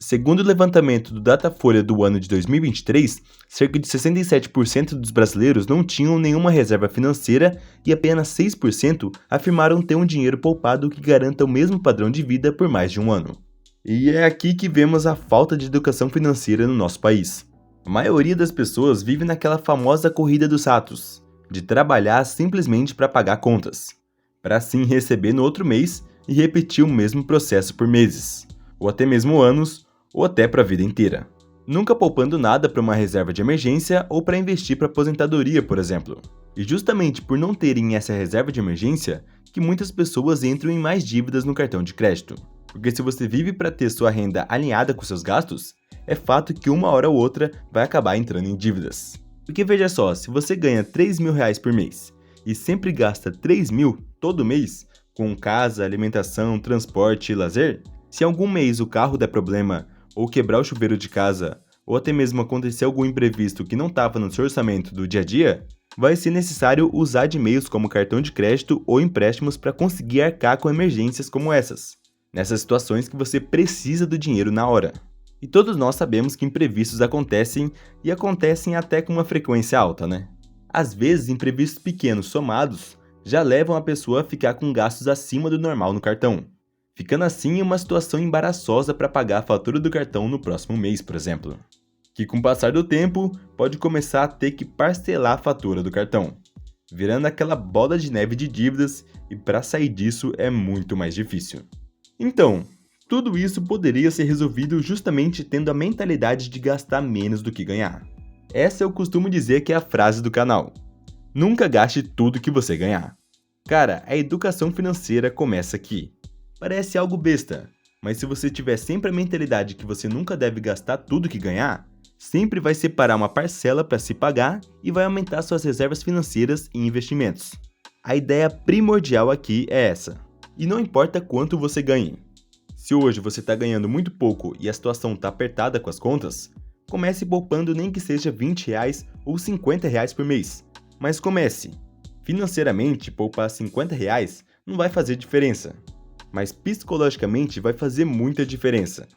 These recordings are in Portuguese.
Segundo o levantamento do Datafolha do ano de 2023, cerca de 67% dos brasileiros não tinham nenhuma reserva financeira e apenas 6% afirmaram ter um dinheiro poupado que garanta o mesmo padrão de vida por mais de um ano. E é aqui que vemos a falta de educação financeira no nosso país. A maioria das pessoas vive naquela famosa corrida dos ratos, de trabalhar simplesmente para pagar contas, para assim receber no outro mês e repetir o mesmo processo por meses, ou até mesmo anos, ou até para a vida inteira. Nunca poupando nada para uma reserva de emergência ou para investir para aposentadoria, por exemplo. E justamente por não terem essa reserva de emergência, que muitas pessoas entram em mais dívidas no cartão de crédito. Porque se você vive para ter sua renda alinhada com seus gastos, é fato que uma hora ou outra vai acabar entrando em dívidas. Porque veja só, se você ganha R$ 3.000 por mês e sempre gasta R$ 3.000 todo mês, com casa, alimentação, transporte e lazer, se algum mês o carro der problema, ou quebrar o chuveiro de casa, ou até mesmo acontecer algum imprevisto que não estava no seu orçamento do dia a dia, vai ser necessário usar de meios como cartão de crédito ou empréstimos para conseguir arcar com emergências como essas, nessas situações que você precisa do dinheiro na hora. E todos nós sabemos que imprevistos acontecem e acontecem até com uma frequência alta, né? Às vezes, imprevistos pequenos somados já levam a pessoa a ficar com gastos acima do normal no cartão, ficando assim em uma situação embaraçosa para pagar a fatura do cartão no próximo mês, por exemplo. Que com o passar do tempo, pode começar a ter que parcelar a fatura do cartão, virando aquela bola de neve de dívidas e para sair disso é muito mais difícil. Então, tudo isso poderia ser resolvido justamente tendo a mentalidade de gastar menos do que ganhar. Essa eu costumo dizer que é a frase do canal. Nunca gaste tudo que você ganhar. Cara, a educação financeira começa aqui. Parece algo besta, mas se você tiver sempre a mentalidade que você nunca deve gastar tudo que ganhar, sempre vai separar uma parcela para se pagar e vai aumentar suas reservas financeiras e investimentos. A ideia primordial aqui é essa. E não importa quanto você ganhe. Se hoje você está ganhando muito pouco e a situação está apertada com as contas, comece poupando nem que seja R$ 20 ou R$ 50 por mês. Mas comece. Financeiramente, poupar R$ 50 não vai fazer diferença. Mas psicologicamente vai fazer muita diferença,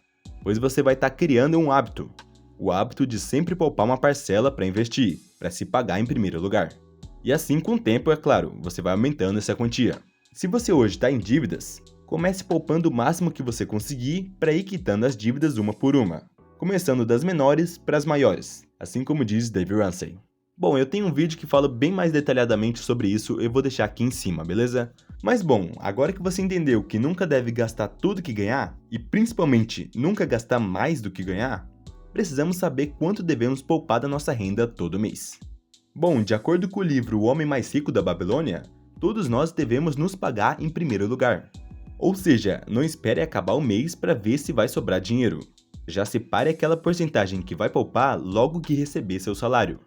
pois você vai estar criando um hábito, o hábito de sempre poupar uma parcela para investir, para se pagar em primeiro lugar. E assim com o tempo, é claro, você vai aumentando essa quantia. Se você hoje está em dívidas, comece poupando o máximo que você conseguir para ir quitando as dívidas uma por uma, começando das menores para as maiores, assim como diz Dave Ramsey. Bom, eu tenho um vídeo que fala bem mais detalhadamente sobre isso, eu vou deixar aqui em cima, beleza? Mas bom, agora que você entendeu que nunca deve gastar tudo que ganhar, e principalmente nunca gastar mais do que ganhar, precisamos saber quanto devemos poupar da nossa renda todo mês. Bom, de acordo com o livro O Homem Mais Rico da Babilônia, todos nós devemos nos pagar em primeiro lugar. Ou seja, não espere acabar o mês para ver se vai sobrar dinheiro. Já separe aquela porcentagem que vai poupar logo que receber seu salário.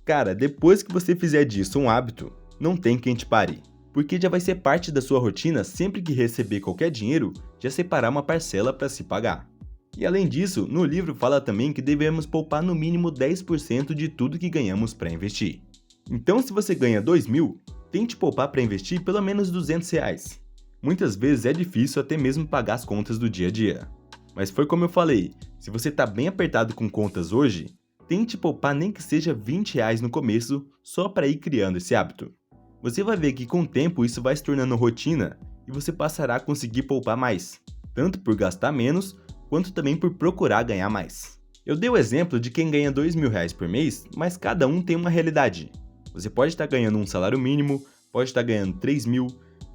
Cara, depois que você fizer disso um hábito, não tem quem te pare, porque já vai ser parte da sua rotina sempre que receber qualquer dinheiro, já separar uma parcela para se pagar. E além disso, no livro fala também que devemos poupar no mínimo 10% de tudo que ganhamos para investir. Então se você ganha R$ 2.000, tente poupar para investir pelo menos R$ 200. Muitas vezes é difícil até mesmo pagar as contas do dia a dia. Mas foi como eu falei, se você está bem apertado com contas hoje, tente poupar nem que seja R$ 20 no começo, só para ir criando esse hábito. Você vai ver que com o tempo isso vai se tornando rotina e você passará a conseguir poupar mais, tanto por gastar menos, quanto também por procurar ganhar mais. Eu dei o exemplo de quem ganha R$ 2.000 por mês, mas cada um tem uma realidade. Você pode estar ganhando um salário mínimo, pode estar ganhando 3.000,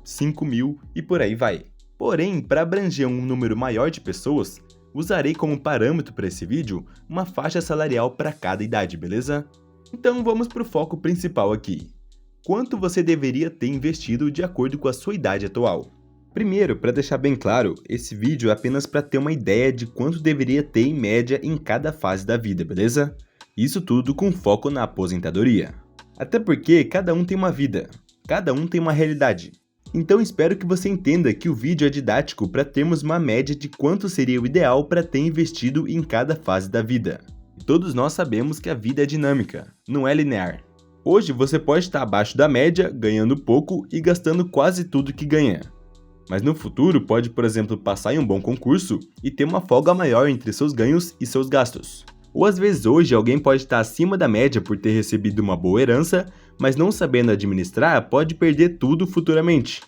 5.000 e por aí vai. Porém, para abranger um número maior de pessoas, usarei como parâmetro para esse vídeo uma faixa salarial para cada idade, beleza? Então vamos para o foco principal aqui. Quanto você deveria ter investido de acordo com a sua idade atual? Primeiro, para deixar bem claro, esse vídeo é apenas para ter uma ideia de quanto deveria ter em média em cada fase da vida, beleza? Isso tudo com foco na aposentadoria. Até porque cada um tem uma vida, cada um tem uma realidade. Então espero que você entenda que o vídeo é didático para termos uma média de quanto seria o ideal para ter investido em cada fase da vida. E todos nós sabemos que a vida é dinâmica, não é linear. Hoje você pode estar abaixo da média, ganhando pouco e gastando quase tudo que ganha. mas no futuro pode, por exemplo, passar em um bom concurso e ter uma folga maior entre seus ganhos e seus gastos. Ou às vezes hoje alguém pode estar acima da média por ter recebido uma boa herança, mas não sabendo administrar pode perder tudo futuramente.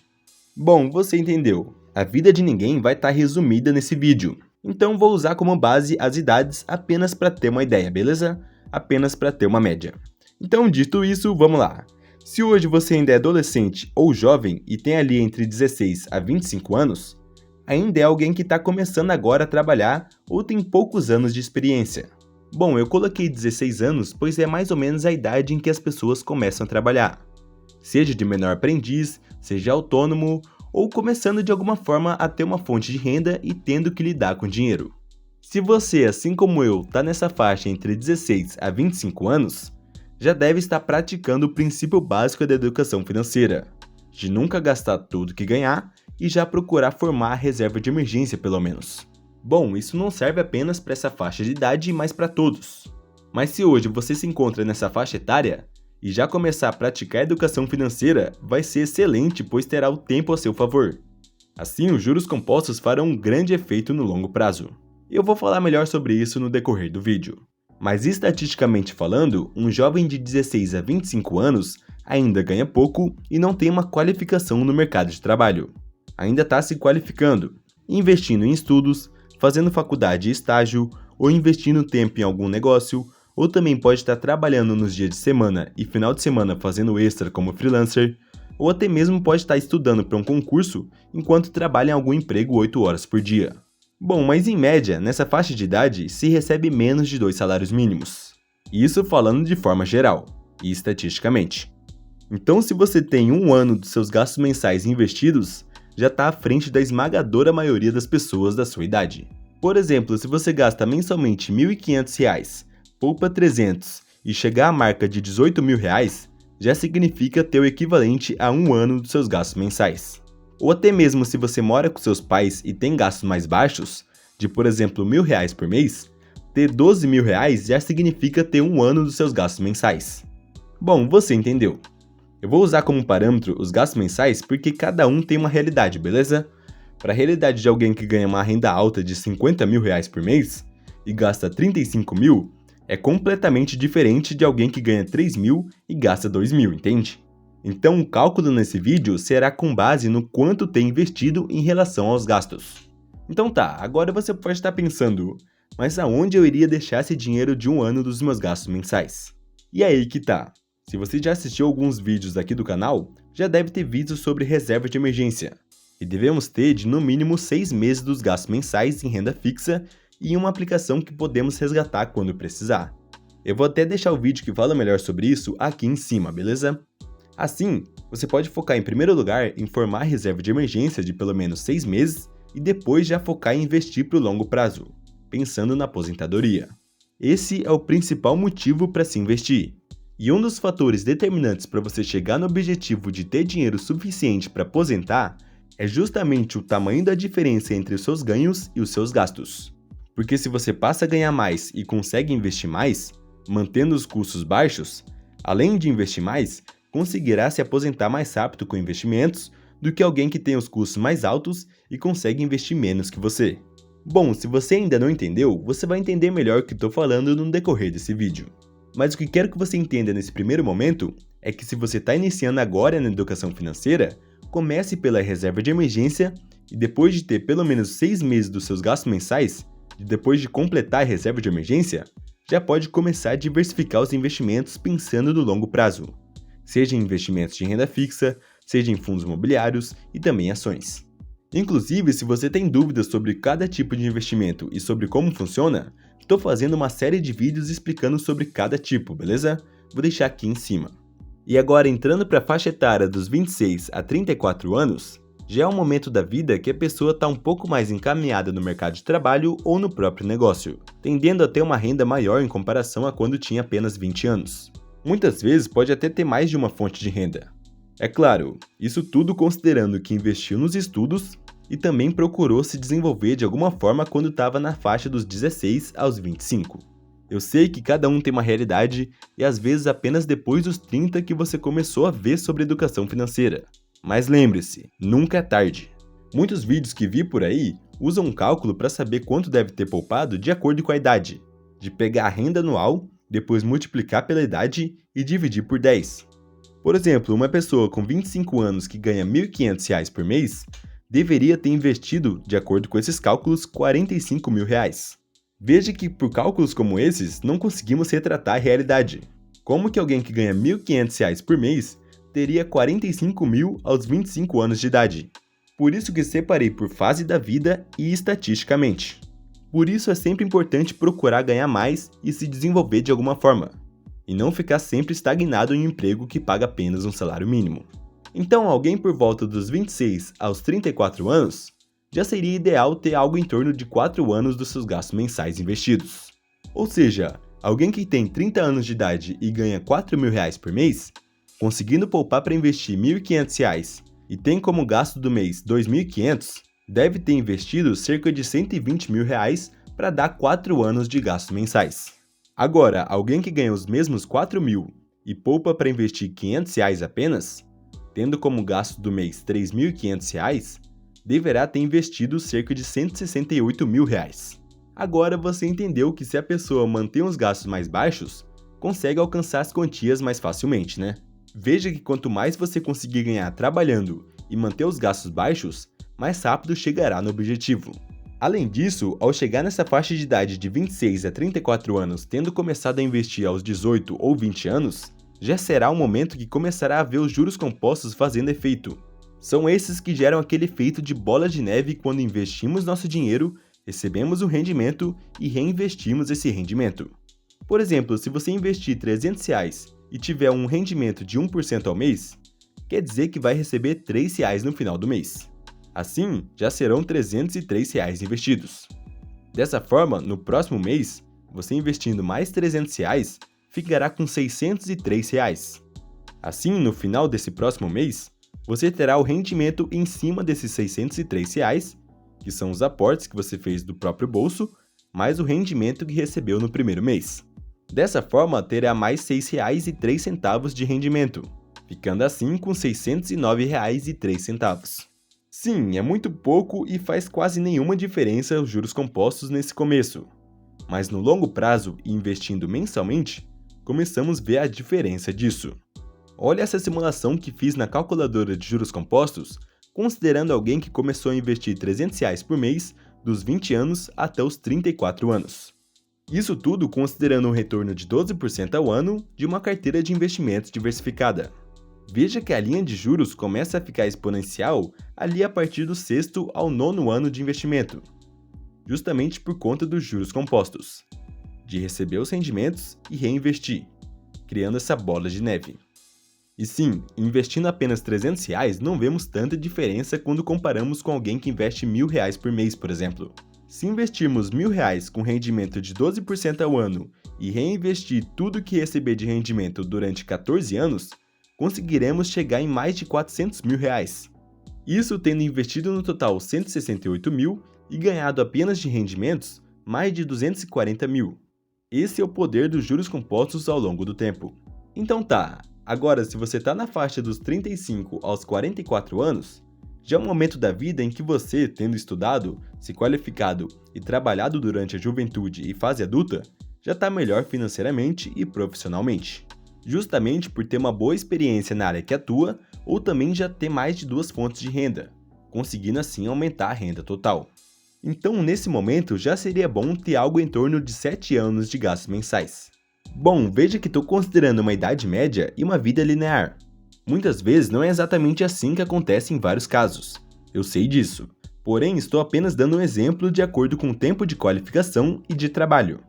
Bom, você entendeu. A vida de ninguém vai estar resumida nesse vídeo. Então vou usar como base as idades apenas para ter uma ideia, beleza? Apenas para ter uma média. Então, dito isso, vamos lá. Se hoje você ainda é adolescente ou jovem e tem ali entre 16 a 25 anos, ainda é alguém que está começando agora a trabalhar ou tem poucos anos de experiência. Bom, eu coloquei 16 anos pois é mais ou menos a idade em que as pessoas começam a trabalhar. Seja de menor aprendiz, seja autônomo ou começando de alguma forma a ter uma fonte de renda e tendo que lidar com dinheiro. Se você, assim como eu, está nessa faixa entre 16 a 25 anos, já deve estar praticando o princípio básico da educação financeira, de nunca gastar tudo que ganhar e já procurar formar a reserva de emergência pelo menos. Bom, isso não serve apenas para essa faixa de idade, mas para todos. Mas se hoje você se encontra nessa faixa etária e já começar a praticar educação financeira, vai ser excelente pois terá o tempo a seu favor. Assim, os juros compostos farão um grande efeito no longo prazo. Eu vou falar melhor sobre isso no decorrer do vídeo. Mas estatisticamente falando, um jovem de 16 a 25 anos ainda ganha pouco e não tem uma qualificação no mercado de trabalho. Ainda está se qualificando, investindo em estudos, fazendo faculdade e estágio, ou investindo tempo em algum negócio, ou também pode estar trabalhando nos dias de semana e final de semana fazendo extra como freelancer, ou até mesmo pode estar estudando para um concurso enquanto trabalha em algum emprego 8 horas por dia. Bom, mas em média, nessa faixa de idade, se recebe menos de 2 salários mínimos. Isso falando de forma geral, e estatisticamente. Então, se você tem 1 ano dos seus gastos mensais investidos, já está à frente da esmagadora maioria das pessoas da sua idade. Por exemplo, se você gasta mensalmente R$ 1.500, poupa 300 e chegar à marca de R$ 18.000, já significa ter o equivalente a 1 ano dos seus gastos mensais. Ou até mesmo se você mora com seus pais e tem gastos mais baixos, de por exemplo R$ 1.000 por mês, ter R$ 12.000 já significa ter 1 ano dos seus gastos mensais. Bom, você entendeu. Eu vou usar como parâmetro os gastos mensais porque cada um tem uma realidade, beleza? Para a realidade de alguém que ganha uma renda alta de R$ 50.000 por mês e gasta 35 mil, é completamente diferente de alguém que ganha 3.000 e gasta 2.000, entende? Então, o cálculo nesse vídeo será com base no quanto tem investido em relação aos gastos. Então tá, agora você pode estar pensando, mas aonde eu iria deixar esse dinheiro de 1 ano dos meus gastos mensais? E aí que tá. Se você já assistiu alguns vídeos aqui do canal, já deve ter visto sobre reserva de emergência. E devemos ter de no mínimo 6 meses dos gastos mensais em renda fixa e em uma aplicação que podemos resgatar quando precisar. Eu vou até deixar o vídeo que fala melhor sobre isso aqui em cima, beleza? Assim, você pode focar em primeiro lugar em formar reserva de emergência de pelo menos 6 meses e depois já focar em investir para o longo prazo, pensando na aposentadoria. Esse é o principal motivo para se investir. E um dos fatores determinantes para você chegar no objetivo de ter dinheiro suficiente para aposentar é justamente o tamanho da diferença entre os seus ganhos e os seus gastos. Porque se você passa a ganhar mais e consegue investir mais, mantendo os custos baixos, além de investir mais, conseguirá se aposentar mais rápido com investimentos do que alguém que tem os custos mais altos e consegue investir menos que você. Bom, se você ainda não entendeu, você vai entender melhor o que estou falando no decorrer desse vídeo. Mas o que quero que você entenda nesse primeiro momento é que se você está iniciando agora na educação financeira, comece pela reserva de emergência e depois de ter pelo menos 6 meses dos seus gastos mensais, e depois de completar a reserva de emergência, já pode começar a diversificar os investimentos pensando no longo prazo, seja em investimentos de renda fixa, seja em fundos imobiliários e também ações. Inclusive, se você tem dúvidas sobre cada tipo de investimento e sobre como funciona, estou fazendo uma série de vídeos explicando sobre cada tipo, beleza? Vou deixar aqui em cima. E agora, entrando para a faixa etária dos 26 a 34 anos, já é um momento da vida que a pessoa está um pouco mais encaminhada no mercado de trabalho ou no próprio negócio, tendendo a ter uma renda maior em comparação a quando tinha apenas 20 anos. Muitas vezes pode até ter mais de uma fonte de renda. É claro, isso tudo considerando que investiu nos estudos e também procurou se desenvolver de alguma forma quando estava na faixa dos 16 aos 25. Eu sei que cada um tem uma realidade e às vezes apenas depois dos 30 que você começou a ver sobre educação financeira. Mas lembre-se, nunca é tarde. Muitos vídeos que vi por aí usam um cálculo para saber quanto deve ter poupado de acordo com a idade, de pegar a renda anual, depois multiplicar pela idade e dividir por 10. Por exemplo, uma pessoa com 25 anos que ganha R$ 1.500 por mês deveria ter investido, de acordo com esses cálculos, R$ 45 mil. Veja que por cálculos como esses não conseguimos retratar a realidade. Como que alguém que ganha R$ 1.500 por mês teria 45 mil aos 25 anos de idade? Por isso que separei por fase da vida e estatisticamente. Por isso é sempre importante procurar ganhar mais e se desenvolver de alguma forma, e não ficar sempre estagnado em um emprego que paga apenas um salário mínimo. Então, alguém por volta dos 26 aos 34 anos, já seria ideal ter algo em torno de 4 anos dos seus gastos mensais investidos. Ou seja, alguém que tem 30 anos de idade e ganha R$ 4 mil por mês, conseguindo poupar para investir R$ 1.500 e tem como gasto do mês R$ 2.500, deve ter investido cerca de R$ 120 mil para dar 4 anos de gastos mensais. Agora, alguém que ganha os mesmos 4 mil e poupa para investir R$ 500 apenas, tendo como gasto do mês R$ 3.500, deverá ter investido cerca de R$ 168 mil. Agora você entendeu que se a pessoa mantém os gastos mais baixos, consegue alcançar as quantias mais facilmente, né? Veja que quanto mais você conseguir ganhar trabalhando e manter os gastos baixos, mais rápido chegará no objetivo. Além disso, ao chegar nessa faixa de idade de 26 a 34 anos, tendo começado a investir aos 18 ou 20 anos, já será o momento que começará a ver os juros compostos fazendo efeito. São esses que geram aquele efeito de bola de neve quando investimos nosso dinheiro, recebemos um rendimento e reinvestimos esse rendimento. Por exemplo, se você investir R$ 300 e tiver um rendimento de 1% ao mês, quer dizer que vai receber R$ 3 no final do mês. Assim, já serão R$ 303 investidos. Dessa forma, no próximo mês, você investindo mais R$ 300, ficará com R$ 603. Assim, no final desse próximo mês, você terá o rendimento em cima desses R$ 603, que são os aportes que você fez do próprio bolso, mais o rendimento que recebeu no primeiro mês. Dessa forma, terá mais R$ 6,03 de rendimento, ficando assim com R$ 609,03. Sim, é muito pouco e faz quase nenhuma diferença os juros compostos nesse começo. Mas no longo prazo e investindo mensalmente, começamos a ver a diferença disso. Olha essa simulação que fiz na calculadora de juros compostos, considerando alguém que começou a investir R$ 300 por mês dos 20 anos até os 34 anos. Isso tudo considerando um retorno de 12% ao ano de uma carteira de investimentos diversificada. Veja que a linha de juros começa a ficar exponencial ali a partir do 6º ao 9º ano de investimento, justamente por conta dos juros compostos, de receber os rendimentos e reinvestir, criando essa bola de neve. E sim, investindo apenas R$ 300 não vemos tanta diferença quando comparamos com alguém que investe R$ 1.000 por mês, por exemplo. Se investirmos R$ 1.000 com rendimento de 12% ao ano e reinvestir tudo que receber de rendimento durante 14 anos, conseguiremos chegar em mais de R$ 400 mil. Isso tendo investido no total R$ 168 mil e ganhado apenas de rendimentos mais de R$ 240 mil. Esse é o poder dos juros compostos ao longo do tempo. Então tá, agora se você está na faixa dos 35 aos 44 anos, já é um momento da vida em que você, tendo estudado, se qualificado e trabalhado durante a juventude e fase adulta, já está melhor financeiramente e profissionalmente. Justamente por ter uma boa experiência na área que atua ou também já ter mais de 2 fontes de renda, conseguindo assim aumentar a renda total. Então, nesse momento, já seria bom ter algo em torno de 7 anos de gastos mensais. Bom, veja que estou considerando uma idade média e uma vida linear. Muitas vezes não é exatamente assim que acontece em vários casos. Eu sei disso. Porém, estou apenas dando um exemplo de acordo com o tempo de qualificação e de trabalho.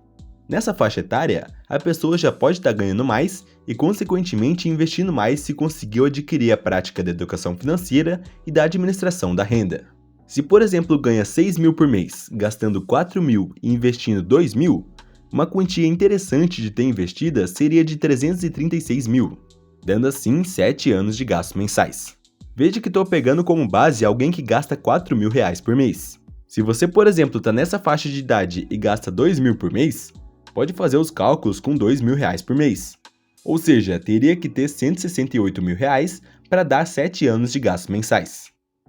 Nessa faixa etária, a pessoa já pode estar ganhando mais e, consequentemente, investindo mais se conseguiu adquirir a prática da educação financeira e da administração da renda. Se, por exemplo, ganha 6 mil por mês, gastando 4 mil e investindo 2 mil, uma quantia interessante de ter investida seria de 336 mil. Dando assim 7 anos de gastos mensais. Veja que estou pegando como base alguém que gasta 4 mil reais por mês. Se você, por exemplo, está nessa faixa de idade e gasta 2 mil por mês, pode fazer os cálculos com 2 mil reais por mês. Ou seja, teria que ter 168 mil reais para dar 7 anos de gastos mensais.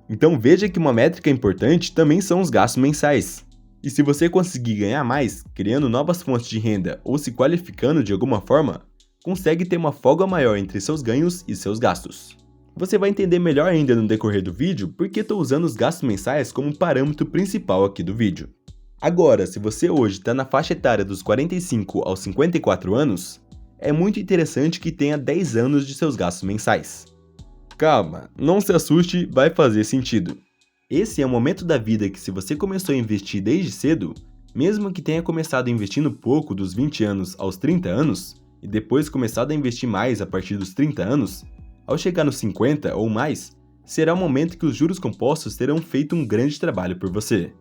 Então veja que uma métrica importante também são os gastos mensais. E se você conseguir ganhar mais, criando novas fontes de renda ou se qualificando de alguma forma, consegue ter uma folga maior entre seus ganhos e seus gastos. Você vai entender melhor ainda no decorrer do vídeo porque estou usando os gastos mensais como parâmetro principal aqui do vídeo. Agora, se você hoje está na faixa etária dos 45 aos 54 anos, é muito interessante que tenha 10 anos de seus gastos mensais. Calma, não se assuste, vai fazer sentido. Esse é um momento da vida que se você começou a investir desde cedo, mesmo que tenha começado investindo pouco dos 20 anos aos 30 anos, e depois começado a investir mais a partir dos 30 anos, ao chegar nos 50 ou mais, será o momento que os juros compostos terão feito um grande trabalho por você.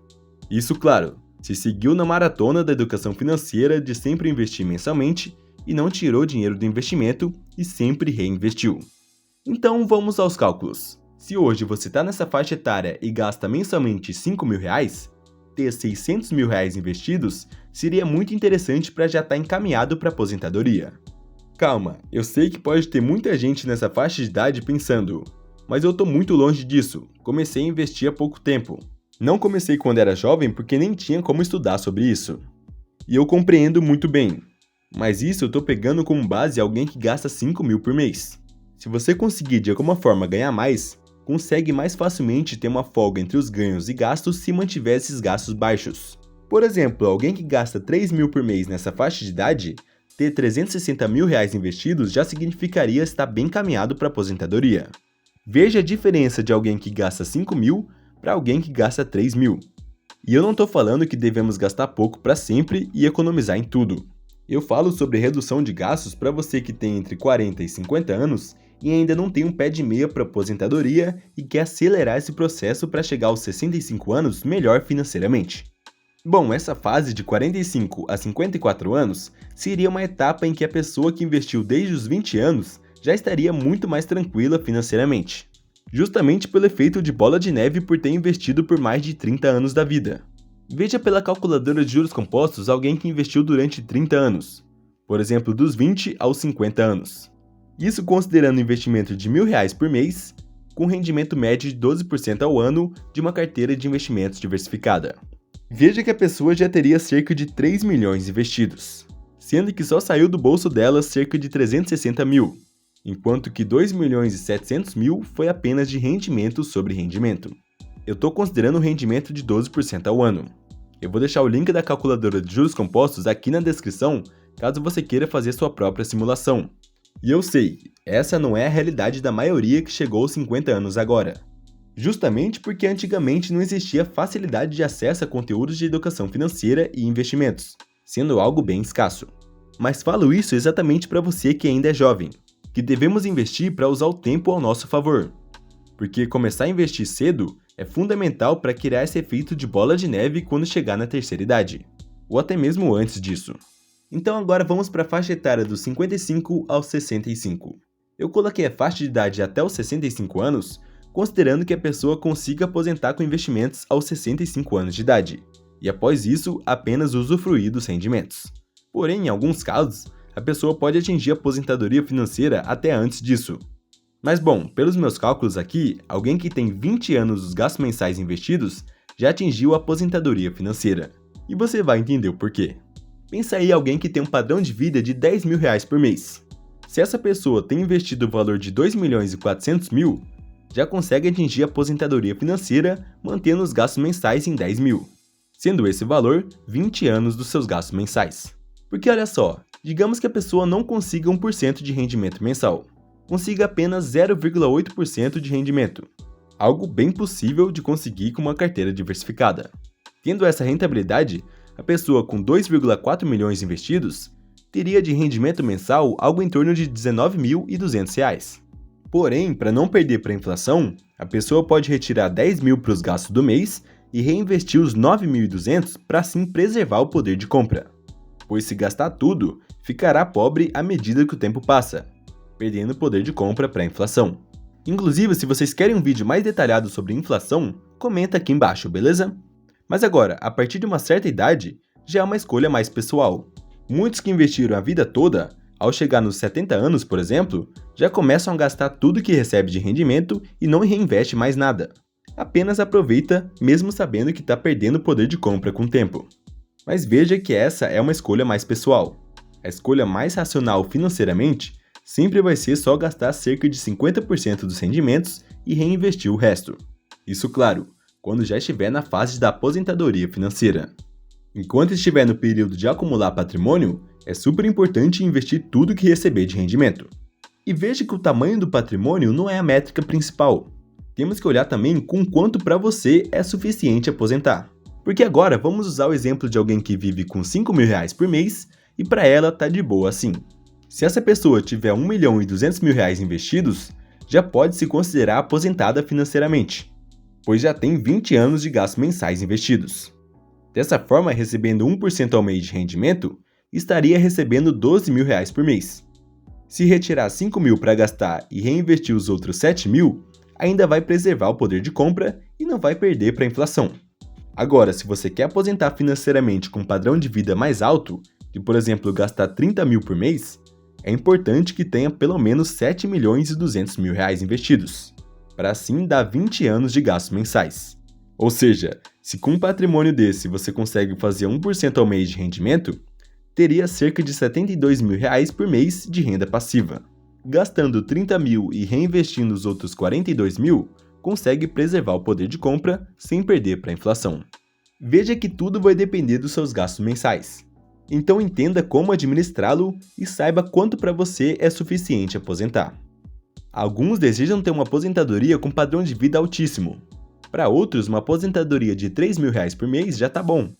Isso, claro, se seguiu na maratona da educação financeira de sempre investir mensalmente e não tirou dinheiro do investimento e sempre reinvestiu. Então vamos aos cálculos. Se hoje você está nessa faixa etária e gasta mensalmente R$5.000, ter R$600.000 investidos seria muito interessante para já estar encaminhado para a aposentadoria. Calma, eu sei que pode ter muita gente nessa faixa de idade pensando, mas eu estou muito longe disso, comecei a investir há pouco tempo. Não comecei quando era jovem porque nem tinha como estudar sobre isso. E eu compreendo muito bem, mas isso eu estou pegando como base alguém que gasta R$5.000 por mês. Se você conseguir de alguma forma ganhar mais, consegue mais facilmente ter uma folga entre os ganhos e gastos se mantiver esses gastos baixos. Por exemplo, alguém que gasta R$3.000 por mês nessa faixa de idade, ter R$360.000 investidos já significaria estar bem encaminhado para a aposentadoria. Veja a diferença de alguém que gasta R$5.000 para alguém que gasta R$3.000. E eu não estou falando que devemos gastar pouco para sempre e economizar em tudo. Eu falo sobre redução de gastos para você que tem entre 40 e 50 anos e ainda não tem um pé de meia para aposentadoria e quer acelerar esse processo para chegar aos 65 anos melhor financeiramente. Bom, essa fase de 45 a 54 anos seria uma etapa em que a pessoa que investiu desde os 20 anos já estaria muito mais tranquila financeiramente, justamente pelo efeito de bola de neve por ter investido por mais de 30 anos da vida. Veja pela calculadora de juros compostos alguém que investiu durante 30 anos, por exemplo, dos 20 aos 50 anos. Isso considerando investimento de R$1.000 por mês, com rendimento médio de 12% ao ano de uma carteira de investimentos diversificada. Veja que a pessoa já teria cerca de 3 milhões investidos, sendo que só saiu do bolso dela cerca de 360 mil, enquanto que 2.700.000 foi apenas de rendimento sobre rendimento. Eu estou considerando um rendimento de 12% ao ano. Eu vou deixar o link da calculadora de juros compostos aqui na descrição, caso você queira fazer sua própria simulação. E eu sei, essa não é a realidade da maioria que chegou aos 50 anos agora. Justamente porque antigamente não existia facilidade de acesso a conteúdos de educação financeira e investimentos, sendo algo bem escasso. Mas falo isso exatamente para você que ainda é jovem, que devemos investir para usar o tempo ao nosso favor. Porque começar a investir cedo é fundamental para criar esse efeito de bola de neve quando chegar na terceira idade, ou até mesmo antes disso. Então agora vamos para a faixa etária dos 55 aos 65. Eu coloquei a faixa de idade até os 65 anos, considerando que a pessoa consiga aposentar com investimentos aos 65 anos de idade, e após isso apenas usufruir dos rendimentos. Porém, em alguns casos, a pessoa pode atingir a aposentadoria financeira até antes disso. Mas bom, pelos meus cálculos aqui, alguém que tem 20 anos dos gastos mensais investidos já atingiu a aposentadoria financeira. E você vai entender o porquê. Pensa aí alguém que tem um padrão de vida de R$10.000 por mês. Se essa pessoa tem investido o valor de R$2.400.000, já consegue atingir a aposentadoria financeira mantendo os gastos mensais em 10 mil, sendo esse valor 20 anos dos seus gastos mensais. Porque olha só, digamos que a pessoa não consiga 1% de rendimento mensal, consiga apenas 0,8% de rendimento, algo bem possível de conseguir com uma carteira diversificada. Tendo essa rentabilidade, a pessoa com 2,4 milhões investidos teria de rendimento mensal algo em torno de R$19.200. Porém, para não perder para a inflação, a pessoa pode retirar 10 mil para os gastos do mês e reinvestir os 9.200 para assim preservar o poder de compra. Pois se gastar tudo, ficará pobre à medida que o tempo passa, perdendo o poder de compra para a inflação. Inclusive, se vocês querem um vídeo mais detalhado sobre inflação, comenta aqui embaixo, beleza? Mas agora, a partir de uma certa idade, já é uma escolha mais pessoal. Muitos que investiram a vida toda, ao chegar nos 70 anos, por exemplo, já começam a gastar tudo que recebe de rendimento e não reinveste mais nada. Apenas aproveita, mesmo sabendo que está perdendo poder de compra com o tempo. Mas veja que essa é uma escolha mais pessoal. A escolha mais racional financeiramente sempre vai ser só gastar cerca de 50% dos rendimentos e reinvestir o resto. Isso, claro, quando já estiver na fase da aposentadoria financeira. Enquanto estiver no período de acumular patrimônio, é super importante investir tudo que receber de rendimento. E veja que o tamanho do patrimônio não é a métrica principal. Temos que olhar também com quanto para você é suficiente aposentar. Porque agora vamos usar o exemplo de alguém que vive com R$5.000 por mês e para ela tá de boa assim. Se essa pessoa tiver R$1.200.000 investidos, já pode se considerar aposentada financeiramente, pois já tem 20 anos de gastos mensais investidos. Dessa forma, recebendo 1% ao mês de rendimento, estaria recebendo R$12.000 por mês. Se retirar 5.000 para gastar e reinvestir os outros 7.000, ainda vai preservar o poder de compra e não vai perder para a inflação. Agora, se você quer aposentar financeiramente com um padrão de vida mais alto, de por exemplo gastar 30.000 por mês, é importante que tenha pelo menos R$7.200.000 investidos, para assim dar 20 anos de gastos mensais. Ou seja, se com um patrimônio desse você consegue fazer 1% ao mês de rendimento, teria cerca de R$72.000 por mês de renda passiva. Gastando 30.000 e reinvestindo os outros 42.000, consegue preservar o poder de compra sem perder para a inflação. Veja que tudo vai depender dos seus gastos mensais. Então entenda como administrá-lo e saiba quanto para você é suficiente aposentar. Alguns desejam ter uma aposentadoria com padrão de vida altíssimo. Para outros, uma aposentadoria de R$3.000 por mês já tá bom.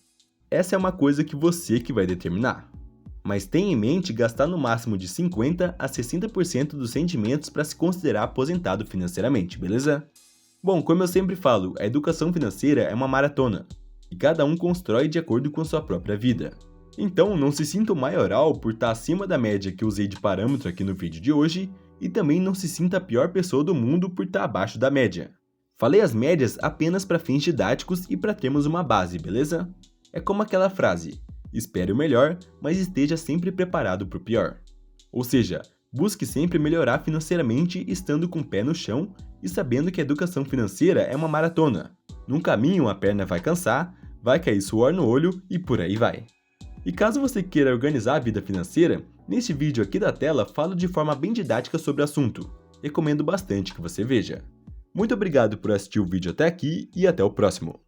Essa é uma coisa que você que vai determinar. Mas tenha em mente gastar no máximo de 50% a 60% dos rendimentos para se considerar aposentado financeiramente, beleza? Bom, como eu sempre falo, a educação financeira é uma maratona, e cada um constrói de acordo com sua própria vida. Então, não se sinta maioral por estar acima da média que usei de parâmetro aqui no vídeo de hoje, e também não se sinta a pior pessoa do mundo por estar abaixo da média. Falei as médias apenas para fins didáticos e para termos uma base, beleza? É como aquela frase: espere o melhor, mas esteja sempre preparado para o pior. Ou seja, busque sempre melhorar financeiramente estando com o pé no chão e sabendo que a educação financeira é uma maratona. Num caminho a perna vai cansar, vai cair suor no olho e por aí vai. E caso você queira organizar a vida financeira, neste vídeo aqui da tela falo de forma bem didática sobre o assunto. Recomendo bastante que você veja. Muito obrigado por assistir o vídeo até aqui e até o próximo.